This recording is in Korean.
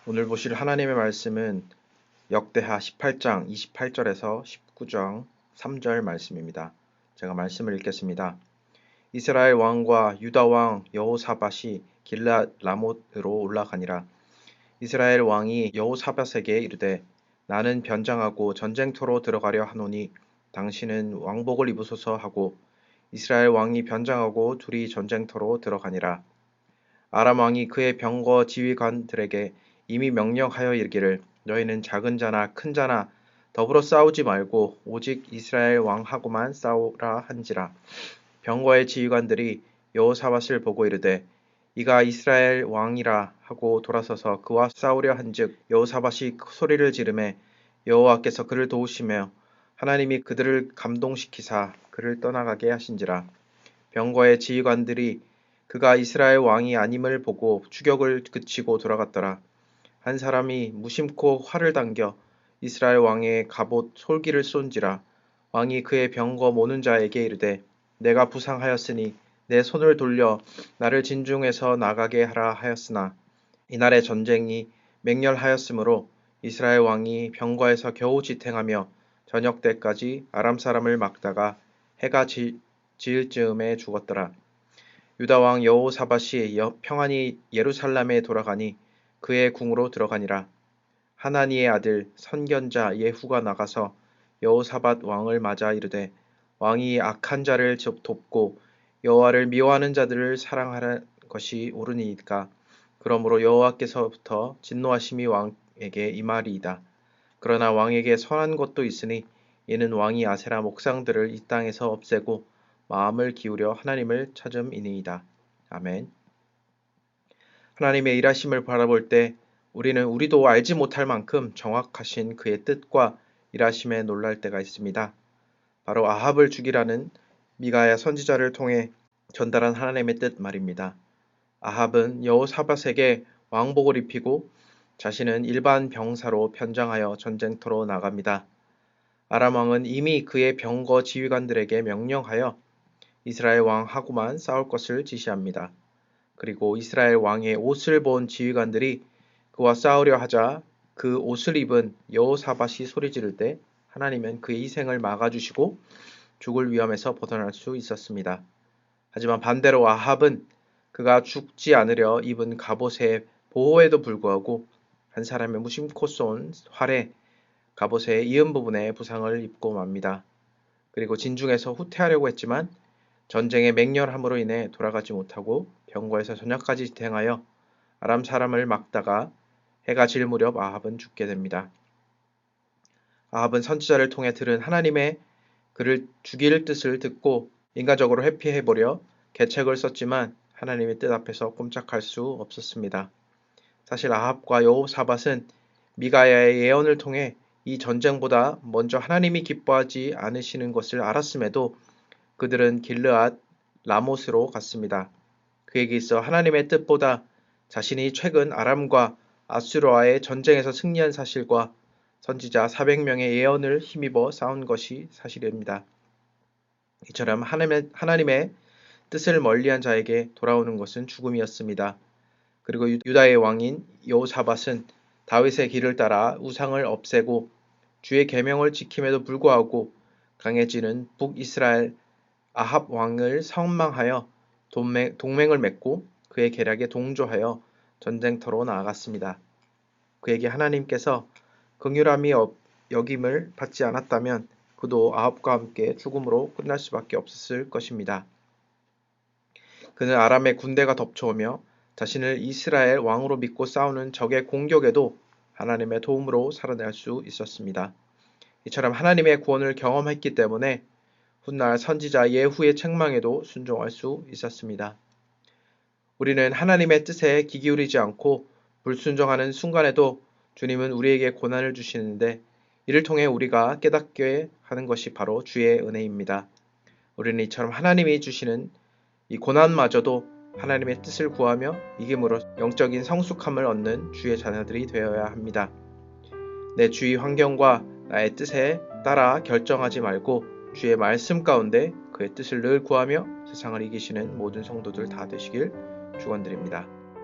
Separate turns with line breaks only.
오늘 보실 하나님의 말씀은 역대하 18장 28절에서 19장 3절 말씀입니다. 제가 말씀을 읽겠습니다. 이스라엘 왕과 유다 왕 여호사밧이 길앗 라못으로 올라가니라. 이스라엘 왕이 여호사밧에게 이르되 나는 변장하고 전쟁터로 들어가려 하노니 당신은 왕복을 입으소서 하고 이스라엘 왕이 변장하고 둘이 전쟁터로 들어가니라. 아람 왕이 그의 병거 지휘관들에게 이미 명령하여 이르기를 너희는 작은 자나 큰 자나 더불어 싸우지 말고 오직 이스라엘 왕하고만 싸우라 한지라. 병거의 지휘관들이 여호사밧을 보고 이르되 이가 이스라엘 왕이라 하고 돌아서서 그와 싸우려 한즉 여호사밧이 소리를 지르매 여호와께서 그를 도우시며 하나님이 그들을 감동시키사 그를 떠나가게 하신지라. 병거의 지휘관들이 그가 이스라엘 왕이 아님을 보고 추격을 그치고 돌아갔더라. 한 사람이 무심코 활을 당겨 이스라엘 왕의 갑옷 솔기를 쏜지라. 왕이 그의 병거 모는 자에게 이르되 내가 부상하였으니 내 손을 돌려 나를 진중에서 나가게 하라 하였으나 이날의 전쟁이 맹렬하였으므로 이스라엘 왕이 병거에서 겨우 지탱하며 저녁 때까지 아람 사람을 막다가 해가 지을 즈음에 죽었더라. 유다 왕 여호사밧이 평안히 예루살렘에 돌아가니 그의 궁으로 들어가니라. 하나니의 아들 선견자 예후가 나가서 여호사밧 왕을 맞아 이르되 왕이 악한 자를 돕고 여호와를 미워하는 자들을 사랑하는 것이 옳으니이까. 그러므로 여호와께서부터 진노하심이 왕에게 임하리이다. 그러나 왕에게 선한 것도 있으니 이는 왕이 아세라 목상들을 이 땅에서 없애고 마음을 기울여 하나님을 찾음이니이다. 아멘. 하나님의 일하심을 바라볼 때 우리는 우리도 알지 못할 만큼 정확하신 그의 뜻과 일하심에 놀랄 때가 있습니다. 바로 아합을 죽이라는 미가야 선지자를 통해 전달한 하나님의 뜻 말입니다. 아합은 여호사밧에게 왕복을 입히고 자신은 일반 병사로 변장하여 전쟁터로 나갑니다. 아람 왕은 이미 그의 병거 지휘관들에게 명령하여 이스라엘 왕하고만 싸울 것을 지시합니다. 그리고 이스라엘 왕의 옷을 본 지휘관들이 그와 싸우려 하자 그 옷을 입은 여호사밧이 소리 지를 때 하나님은 그의 희생을 막아주시고 죽을 위험에서 벗어날 수 있었습니다. 하지만 반대로 아합은 그가 죽지 않으려 입은 갑옷의 보호에도 불구하고 한 사람의 무심코 쏜 활에 갑옷의 이은 부분에 부상을 입고 맙니다. 그리고 진중에서 후퇴하려고 했지만 전쟁의 맹렬함으로 인해 돌아가지 못하고 병거에서 저녁까지 지탱하여 아람 사람을 막다가 해가 질 무렵 아합은 죽게 됩니다. 아합은 선지자를 통해 들은 하나님의 그를 죽일 뜻을 듣고 인간적으로 회피해보려 계책을 썼지만 하나님의 뜻 앞에서 꼼짝할 수 없었습니다. 사실 아합과 여호사밧은 미가야의 예언을 통해 이 전쟁보다 먼저 하나님이 기뻐하지 않으시는 것을 알았음에도 그들은 길르앗 라못으로 갔습니다. 그에게 있어 하나님의 뜻보다 자신이 최근 아람과 아수르와의 전쟁에서 승리한 사실과 선지자 400명의 예언을 힘입어 싸운 것이 사실입니다. 이처럼 하나님의 뜻을 멀리한 자에게 돌아오는 것은 죽음이었습니다. 그리고 유다의 왕인 여호사밧은 다윗의 길을 따라 우상을 없애고 주의 계명을 지킴에도 불구하고 강해지는 북이스라엘 아합 왕을 선망하여 동맹을 맺고 그의 계략에 동조하여 전쟁터로 나아갔습니다. 그에게 하나님께서 긍휼함이 여김을 받지 않았다면 그도 아합과 함께 죽음으로 끝날 수밖에 없었을 것입니다. 그는 아람의 군대가 덮쳐오며 자신을 이스라엘 왕으로 믿고 싸우는 적의 공격에도 하나님의 도움으로 살아날 수 있었습니다. 이처럼 하나님의 구원을 경험했기 때문에 훗날 선지자 예후의 책망에도 순종할 수 있었습니다. 우리는 하나님의 뜻에 귀 기울이지 않고 불순종하는 순간에도 주님은 우리에게 고난을 주시는데 이를 통해 우리가 깨닫게 하는 것이 바로 주의 은혜입니다. 우리는 이처럼 하나님이 주시는 이 고난마저도 하나님의 뜻을 구하며 이김으로 영적인 성숙함을 얻는 주의 자녀들이 되어야 합니다. 내 주위 환경과 나의 뜻에 따라 결정하지 말고 주의 말씀 가운데 그의 뜻을 늘 구하며 세상을 이기시는 모든 성도들 다 되시길 축원드립니다.